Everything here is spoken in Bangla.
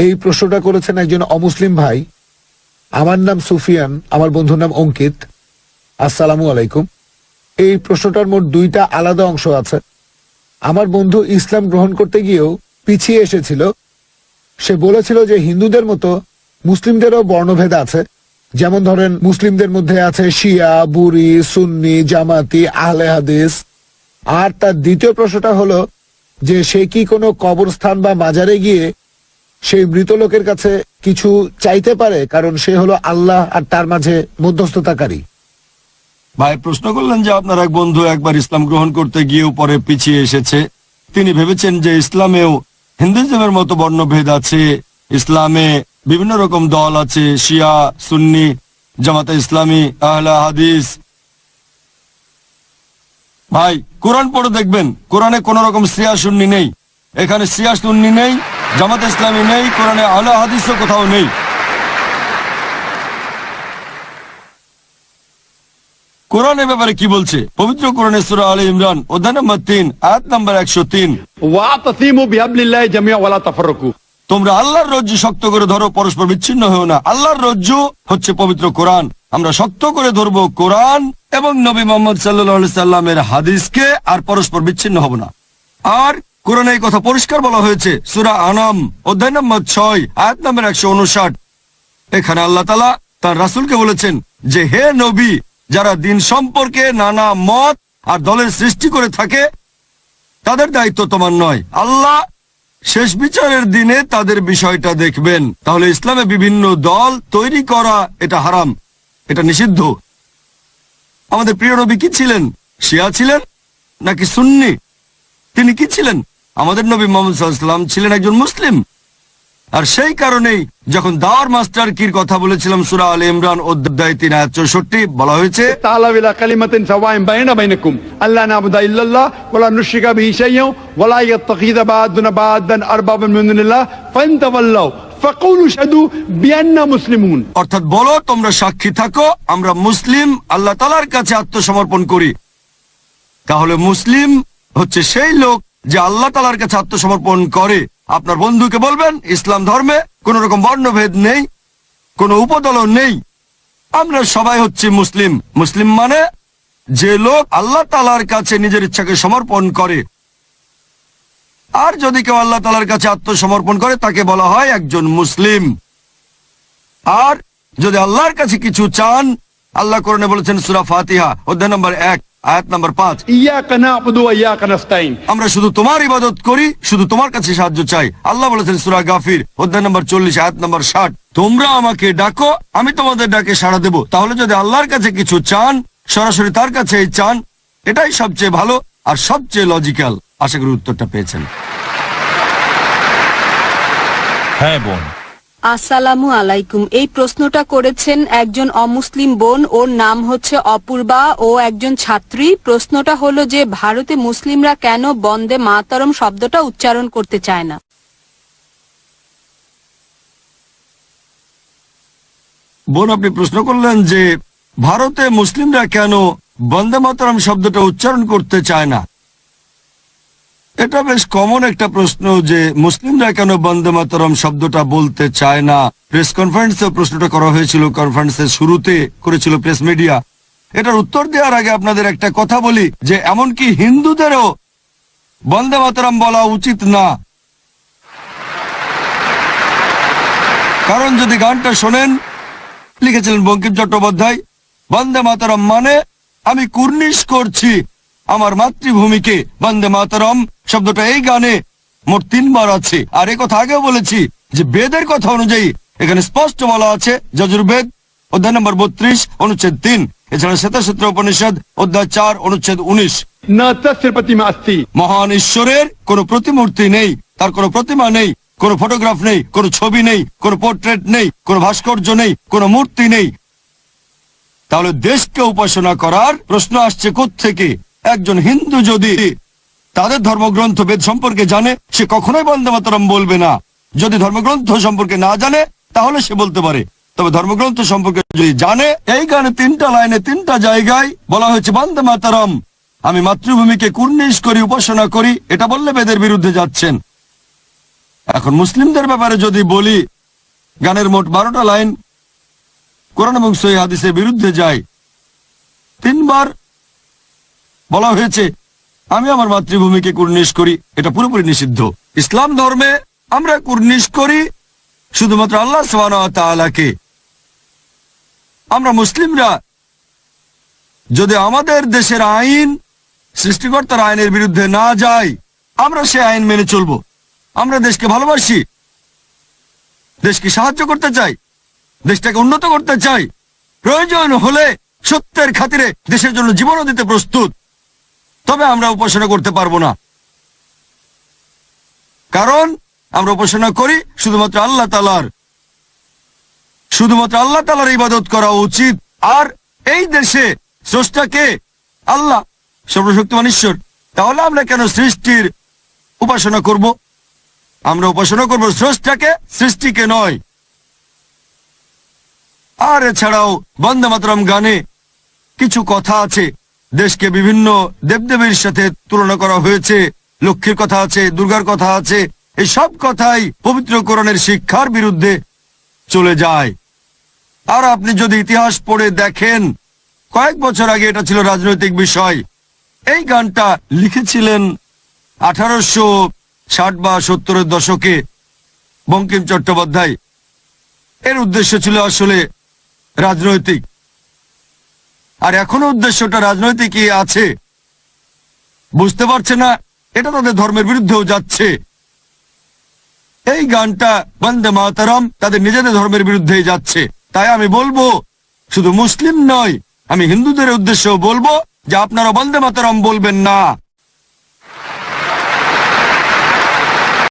এই প্রশ্নটা করেছেন একজন অমুসলিম ভাই। আমার নাম সুফিয়ান, আমার বন্ধুর নাম অঙ্কিত। আসসালামু আলাইকুম। এই প্রশ্নটার মোট দুইটা আলাদা অংশ আছে। আমার বন্ধু ইসলাম গ্রহণ করতে গিয়েও পিছিয়ে এসেছিল। সে বলেছিল যে হিন্দুদের মতো মুসলিমদেরও বর্ণভেদ আছে, যেমন ধরেন মুসলিমদের মধ্যে আছে শিয়া, বুরি, সুন্নি, জামাতি, আহলে হাদিস। আর তার দ্বিতীয় প্রশ্নটা হলো যে সে কি কোনো কবরস্থান বা মাজারে গিয়ে সেই মৃত লোকের কাছে কিছু চাইতে পারে, কারণ সে হলো আল্লাহ আর তার মাঝে মধ্যস্থতাকারী। ভাই প্রশ্ন করলেন যে আপনার এক বন্ধু একবার ইসলাম গ্রহণ করতে গিয়েও পরে পিছিয়ে এসেছে। তিনি ভেবেছেন যে ইসলামেও হিন্দুইজমের মতো বর্ণভেদ আছে, ইসলামে বিভিন্ন রকম দল আছে, শিয়া, সুন্নি, জামাতে ইসলামী, আহলে হাদিস। ভাই কোরআন পড়ে দেখবেন, কোরআনে কোন রকম শিয়া সুন্নি নেই। এখানে শিয়া সুন্নি নেই, জামাতে ইসলামী নেই, কোরআনে আহলে হাদিসও কোথাও নেই। কোরআনের ব্যাপারে কি বলছে? পবিত্র কোরআনে সূরা আলে ইমরান অধ্যায় নম্বর 3 আয়াত নম্বর 103, ওয়াতাসিমু বিহাবলিল্লাহি জামিআ ওয়ালা তাফাররাকু। তোমরা আল্লাহর রজ্জু শক্ত করে ধরো, পরস্পর বিচ্ছিন্ন হও না। আল্লাহর রজ্জু হচ্ছে পবিত্র কোরআন। আমরা শক্ত করে ধরবো কোরআন এবং নবী মুহাম্মদ সাল্লাল্লাহু আলাইহি সাল্লামের হাদিসকে, আর পরস্পর বিচ্ছিন্ন হব না। আর কোরআনে এই কথা পরিষ্কার বলা হয়েছে সূরা আনাম অধ্যায় নম্বর 6 আয়াত নম্বর 159। এখানে আল্লাহ তাআলা তার রাসূলকে বলেছেন যে হে নবী, যারা দিন সম্পর্কে নানা মত আর দলের সৃষ্টি করে থাকে তাদের দায়িত্ব তোমার নয়। আল্লাহ শেষ বিচারের দিনে তাদের বিষয়টা দেখবেন। তাহলে ইসলামে বিভিন্ন দল তৈরি করা এটা হারাম, এটা নিষিদ্ধ। আমাদের প্রিয় নবী কি ছিলেন? শিয়া ছিলেন নাকি সুন্নি? তিনি কি ছিলেন? আমাদের নবী মুহাম্মদ সাল্লাল্লাহু আলাইহি ওয়াসাল্লাম ছিলেন একজন মুসলিম। আর সেই কারণেই যখন দাওয়ার মাস্টার কির কথা বলেছিলাম সূরা আলে ইমরান অধ্যায় 3 আয়াত 64 বলা হয়েছে তাআলা ইলা কালিমাতিন সাওয়াইন বাইনা বাইনাকুম আল্লা না'বুদা ইল্লাল্লাহ ওয়ালা নুশরিকা বিহি শাইয়্যান ওয়ালা ইয়াত্তাখিযা বা'দুনা বা'দান আরবাবান মিন দুনিল্লাহ ফাইনতাওয়াল্লাউ ফাকুলু শাহাদু বিআন্না মুসলিমুন। অর্থাৎ বলো তোমরা সাক্ষী থাকো আমরা মুসলিম, আল্লাহ তাআলার কাছে আত্মসমর্পণ করি। তাহলে মুসলিম হচ্ছে সেই লোক যে আল্লাহ তাআলার কাছে আত্মসমর্পণ করে। আপনার বন্ধুকে বলবেন ইসলাম ধর্মে কোন রকম বর্ণভেদ নেই, কোন উপদল নেই, আমরা সবাই হচ্ছে মুসলিম। মুসলিম মানে যে লোক আল্লাহ তাআলার কাছে নিজের ইচ্ছাকে সমর্পণ করে। আর যদি কেউ আল্লাহ তাআলার কাছে আত্মসমর্পণ করে তাকে বলা হয় একজন মুসলিম। আর যদি আল্লাহর কাছে কিছু চান, আল্লাহ কোরআনে বলেছেন সূরা ফাতিহা অধ্যায় নম্বর 1 আয়াত নম্বর 5, ইয়াকা না'বুদু ওয়া ইয়াকা নাস্তাইন। আমরা শুধু তোমার ইবাদত করি, শুধু তোমার কাছে সাহায্য চাই। আল্লাহ বলেছেন সূরা গাফির অধ্যায় নম্বর 40 আয়াত নম্বর 60, তোমরা আমাকে ডাকো আমি তোমাদের ডাকে সাড়া দেব। তাহলে যদি আল্লাহর কাছে কিছু চান, সরাসরি তার কাছেই চান, এটাই সবচেয়ে ভালো আর সবচেয়ে লজিক্যাল। আশা করি উত্তরটা পেয়েছেন। হ্যাঁ বোন। আসসালামু আলাইকুম। এই প্রশ্নটা করেছেন একজন অমুসলিম বোন, ওর নাম হচ্ছে অপূর্বা, ও একজন ছাত্রী। প্রশ্নটা হলো যে ভারতে মুসলিমরা কেন বন্দে মাতরম শব্দটা উচ্চারণ করতে চায় না। বোন আপনি প্রশ্ন করলেন যে ভারতে মুসলিমরা কেন বন্দে মাতরম শব্দটা উচ্চারণ করতে চায় না। এটা বেশ কমন একটা প্রশ্ন যে মুসলিমরা কেন বন্দে মাতরম শব্দটা বলতে চায় না। প্রেস কনফারেন্সে প্রশ্নটা করা হয়েছিল, কনফারেন্সের শুরুতে করেছিল প্রেস মিডিয়া। এটার উত্তর দেওয়ার আগে আপনাদের একটা কথা বলি যে এমনকি হিন্দুদেরও বন্দে মাতরম বলা উচিত না। কারণ যদি গানটা শোনেন, লিখেছিলেন বঙ্কিম চট্টোপাধ্যায়, বন্দে মাতরম মানে আমি কুর্নিশ করছি আমার মাতৃভূমিকে। বন্দে মাতরম শব্দটা এই গানে মোট 3 বার আছে। আর এই কথা আগেও বলেছি যে বেদের কথা অনুযায়ী এখানে স্পষ্ট বলা আছে যজুর্বেদ অধ্যায় নম্বর 32 অনুচ্ছেদ 3, এছাড়া শ্বেতাসূত্র উপনিষদ অধ্যায় 4 অনুচ্ছেদ 19। না তাসির প্রতিমা আস্তি, মহান ঈশ্বরের কোনো প্রতিমূর্তি নেই, তার কোনো প্রতিমা নেই, কোনো ফটোগ্রাফ নেই, কোনো ছবি নেই, কোনো পোর্ট্রেট নেই, কোনো ভাস্কর্য নেই, কোনো মূর্তি নেই। তাহলে দেশকে উপাসনা করার প্রশ্ন আসছে কোত্থেকে? একজন হিন্দু যদি তাদের ধর্মগ্রন্থ বেদ সম্পর্কে জানে, সে কখনোই বন্দে মাতরম বলবে না। যদি ধর্মগ্রন্থ সম্পর্কে না জানে তাহলে সে বলতে পারে, তবে ধর্মগ্রন্থ সম্পর্কে যদি জানে, এই গানে 3টা লাইনে 3টা জায়গায় বলা হয়েছে বন্দে মাতরম, আমি মাতৃভূমিকে কুর্নিশ করি, উপাসনা করি, এটা বললে বেদের বিরুদ্ধে যাচ্ছেন। এখন মুসলিমদের ব্যাপারে যদি বলি, গানের মোট 12টা লাইন কোরআন এবং সহিহ হাদিসের বিরুদ্ধে যায়। 3 বার বলা হয়েছে আমি আমার মাতৃভূমিকে কুর্নিশ করি, এটা পুরোপুরি নিষিদ্ধ। ইসলাম ধর্মে আমরা কুর্নিশ করি শুধুমাত্র আল্লাহ সুবহানাহু ওয়া তাআলাকে। আমরা মুসলিমরা যদি আমাদের দেশের আইন সৃষ্টিকর্তার আইনের বিরুদ্ধে না যায়, আমরা সে আইন মেনে চলব। আমরা দেশকে ভালোবাসি, দেশকে সাহায্য করতে চাই, দেশটাকে উন্নত করতে চাই, প্রয়োজন হলে সত্যের খাতিরে দেশের জন্য জীবনও দিতে প্রস্তুত। তবে আমরা উপাসনা করতে পারবো না, কারণ আমরা উপাসনা করি শুধুমাত্র আল্লাহ তাআলার। শুধুমাত্র আল্লাহ তাআলার ইবাদত করা উচিত। আর এই দেশে স্রষ্টাকে আল্লাহ, সর্বশক্তিমান ঈশ্বর। তাহলে আমরা কেন সৃষ্টির উপাসনা করব? আমরা উপাসনা করব স্রষ্টাকে, সৃষ্টিকে নয়। আর এছাড়াও বন্দে মাতরম গানে কিছু কথা আছে, দেশকে বিভিন্ন দেবদেবীর সাথে তুলনা করা হয়েছে, লক্ষ্মীর কথা আছে, দুর্গার কথা আছে। এই সব কথাই পবিত্র কোরআনের শিক্ষার বিরুদ্ধে চলে যায়। আর আপনি যদি ইতিহাস পড়ে দেখেন, কয়েক বছর আগে এটা ছিল রাজনৈতিক বিষয়। এই গানটা লিখেছিলেন 1860 বা 70-এর দশকে বঙ্কিম চট্টোপাধ্যায়। এর উদ্দেশ্য ছিল আসলে রাজনৈতিক, আর এখনো উদ্দেশ্যটা রাজনৈতিকই আছে। বুঝতে পারছে না, এটা তাদের ধর্মের বিরুদ্ধেও যাচ্ছে। এই গানটা বন্দে মাতরম তাদের নিজেদের ধর্মের বিরুদ্ধেই যাচ্ছে। তাই আমি বলবো, শুধু মুসলিম নয়, আমি হিন্দুদের উদ্দেশ্যেও বলবো যে আপনারা বন্দে মাতরম বলবেন না।